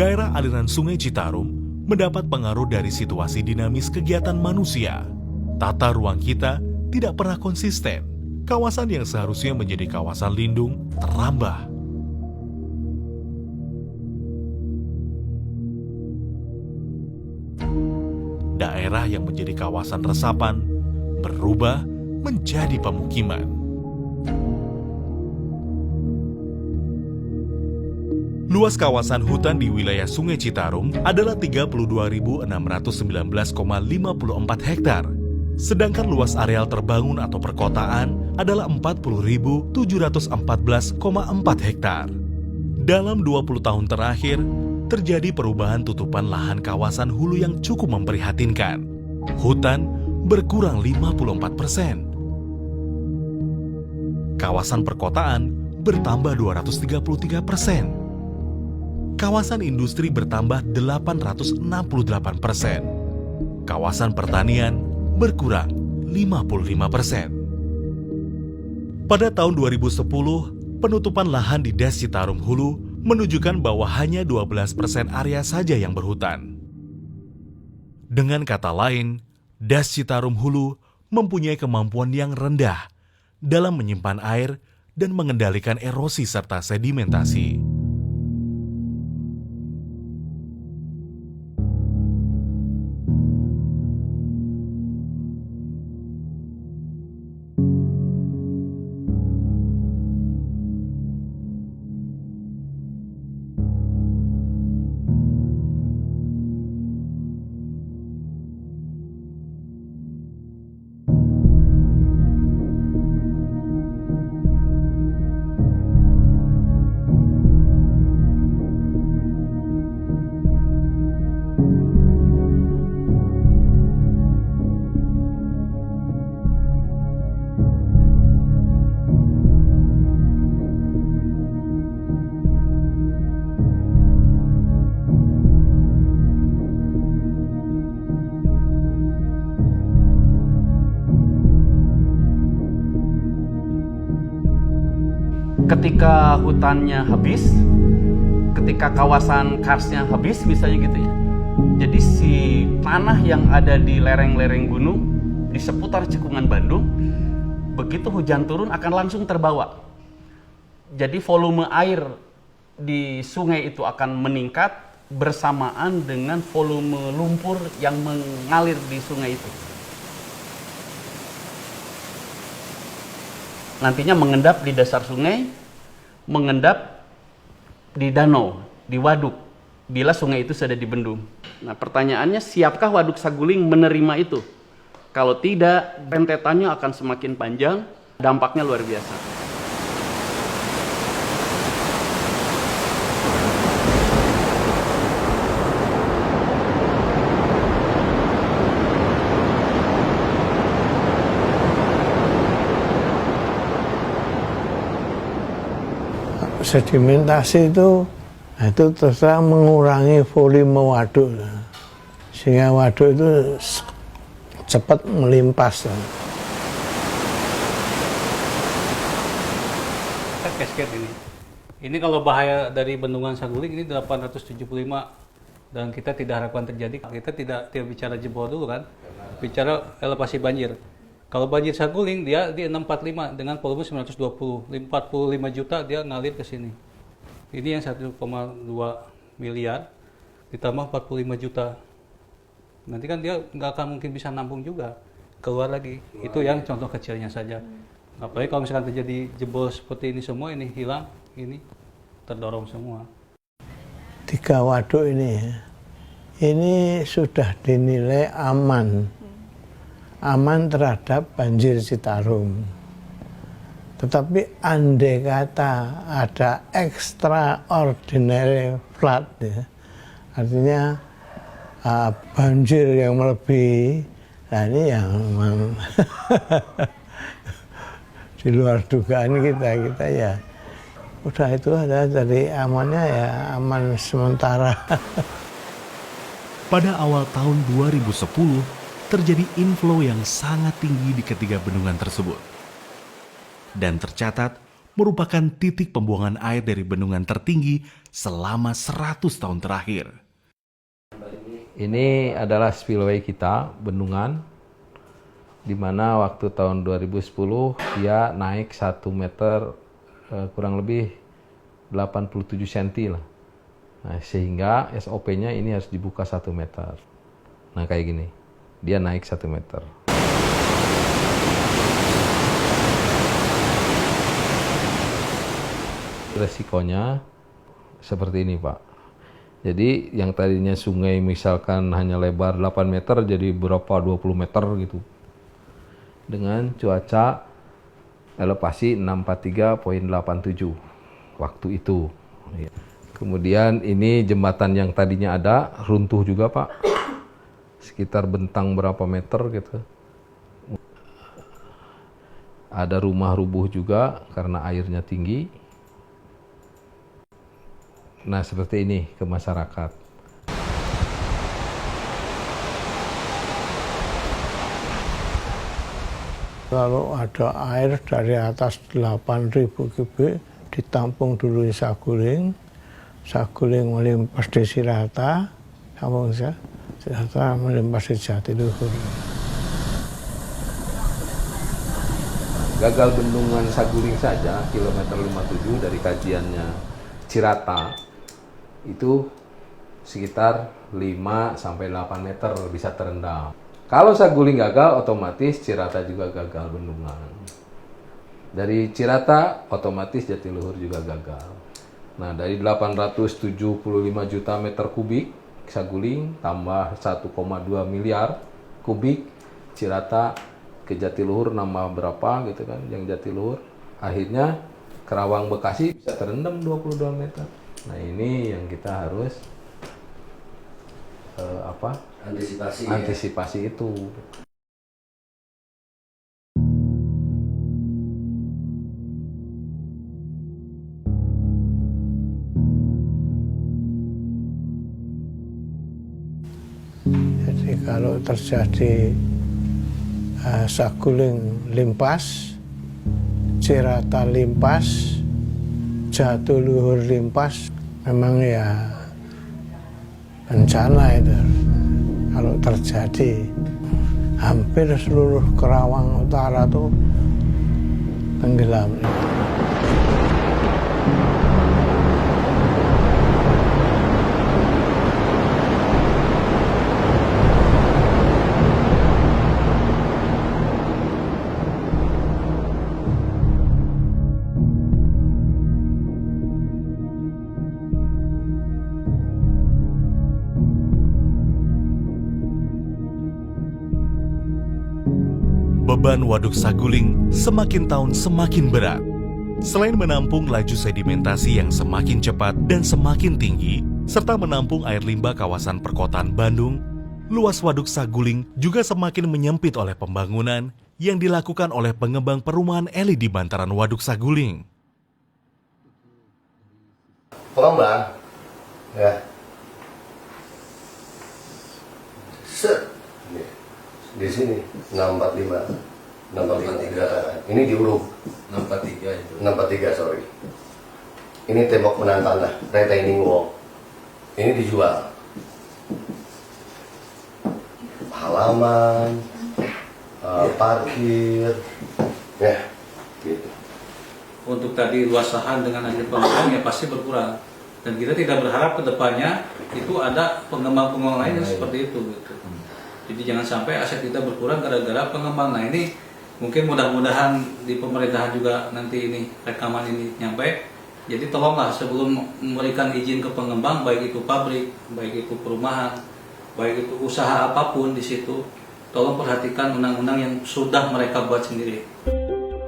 Daerah aliran Sungai Citarum mendapat pengaruh dari situasi dinamis kegiatan manusia. Tata ruang kita tidak pernah konsisten. Kawasan yang seharusnya menjadi kawasan lindung terambah. Daerah yang menjadi kawasan resapan berubah menjadi pemukiman. Luas kawasan hutan di wilayah Sungai Citarum adalah 32.619,54 hektar. Sedangkan luas areal terbangun atau perkotaan adalah 40.714,4 hektar. Dalam 20 tahun terakhir, terjadi perubahan tutupan lahan kawasan hulu yang cukup memprihatinkan. Hutan berkurang 54%. Kawasan perkotaan bertambah 233%. Kawasan industri bertambah 868%. Kawasan pertanian berkurang 55%. Pada tahun 2010, penutupan lahan di Des Citarum Hulu menunjukkan bahwa hanya 12% area saja yang berhutan. Dengan kata lain, Des Citarum Hulu mempunyai kemampuan yang rendah dalam menyimpan air dan mengendalikan erosi serta sedimentasi. Ketika hutannya habis, ketika kawasan karsnya habis misalnya gitu ya. Jadi si tanah yang ada di lereng-lereng gunung di seputar Cekungan Bandung, begitu hujan turun akan langsung terbawa. Jadi volume air di sungai itu akan meningkat bersamaan dengan volume lumpur yang mengalir di sungai itu. Nantinya mengendap di dasar sungai, mengendap di danau, di waduk, bila sungai itu sudah dibendung. Nah, pertanyaannya, siapkah Waduk Saguling menerima itu? Kalau tidak, rentetannya akan semakin panjang, dampaknya luar biasa. Sedimentasi itu terus terang mengurangi volume waduk, sehingga waduk itu cepat melimpas. Cascade ini kalau bahaya dari Bendungan Saguling ini 875 dan kita tidak harapkan terjadi. Kita tidak bicara jebol dulu kan, bicara elevasi banjir. Kalau banjir Saguling dia di 645 dengan volume 920, 45 juta dia ngalir ke sini. Ini yang 1,2 miliar ditambah 45 juta. Nanti kan dia nggak akan mungkin bisa nampung juga, keluar lagi. Itu yang contoh kecilnya saja. Apalagi kalau misalkan terjadi jebol seperti ini semua, ini hilang, ini terdorong semua. 3 waduk ini sudah dinilai aman terhadap banjir Citarum. Tetapi andai kata ada extraordinary flood, ya, artinya banjir yang melebihi, nah ini yang di luar dugaan kita ya. Udah itu ada dari amannya ya aman sementara. Pada awal tahun 2010, terjadi inflow yang sangat tinggi di ketiga bendungan tersebut. Dan tercatat merupakan titik pembuangan air dari bendungan tertinggi selama 100 tahun terakhir. Ini adalah spillway kita, bendungan, di mana waktu tahun 2010 dia naik 1 meter kurang lebih 87 cm lah. Nah, sehingga SOP-nya ini harus dibuka 1 meter. Nah, kayak gini. Dia naik 1 meter. Resikonya seperti ini, Pak. Jadi yang tadinya sungai misalkan hanya lebar 8 meter jadi berapa 20 meter gitu. Dengan cuaca elevasi 643,87 waktu itu. Kemudian ini jembatan yang tadinya ada runtuh juga, Pak. Sekitar bentang berapa meter gitu. Ada rumah rubuh juga karena airnya tinggi. Nah, seperti ini ke masyarakat. Kalau ada air dari atas 8.000 kubik, ditampung dulu di Saguling. Saguling melimpas di Cirata, sambung saya. Cirata melimpas di Jatiluhur. Gagal bendungan Saguling saja, kilometer 57 dari kajiannya Cirata, itu sekitar 5-8 meter bisa terendam. Kalau Saguling gagal, otomatis Cirata juga gagal bendungan. Dari Cirata, otomatis Jatiluhur juga gagal. Nah, dari 875 juta meter kubik Saguling, tambah 1,2 miliar kubik Cirata, ke Jatiluhur nambah berapa gitu kan, yang Jatiluhur. Akhirnya Kerawang Bekasi bisa terendam 22 meter. Nah, ini yang kita harus antisipasi itu. Jadi kalau terjadi Saguling limpas, Cirata limpas, Jatiluhur limpas, memang ya bencana itu. Kalau terjadi, hampir seluruh Kerawang Utara tuh tenggelam. Beban Waduk Saguling semakin tahun semakin berat. Selain menampung laju sedimentasi yang semakin cepat dan semakin tinggi, serta menampung air limbah kawasan perkotaan Bandung, luas Waduk Saguling juga semakin menyempit oleh pembangunan yang dilakukan oleh pengembang perumahan elit di bantaran Waduk Saguling. Pengembang, ya, di sini 643, ini diuruk 643 sorry. Ini tembok penahan tanah, retaining wall. Ini dijual. Halaman, parkir, ya, gitu. Untuk tadi luas lahan dengan adanya pengembang ya pasti berkurang. Dan kita tidak berharap ke depannya itu ada pengembang-pengembang lain yang seperti itu gitu. Jadi jangan sampai aset kita berkurang gara-gara pengembang. Nah, ini mungkin mudah-mudahan di pemerintahan juga nanti ini rekaman ini nyampe. Jadi tolonglah sebelum memberikan izin ke pengembang, baik itu pabrik, baik itu perumahan, baik itu usaha apapun di situ, tolong perhatikan undang-undang yang sudah mereka buat sendiri.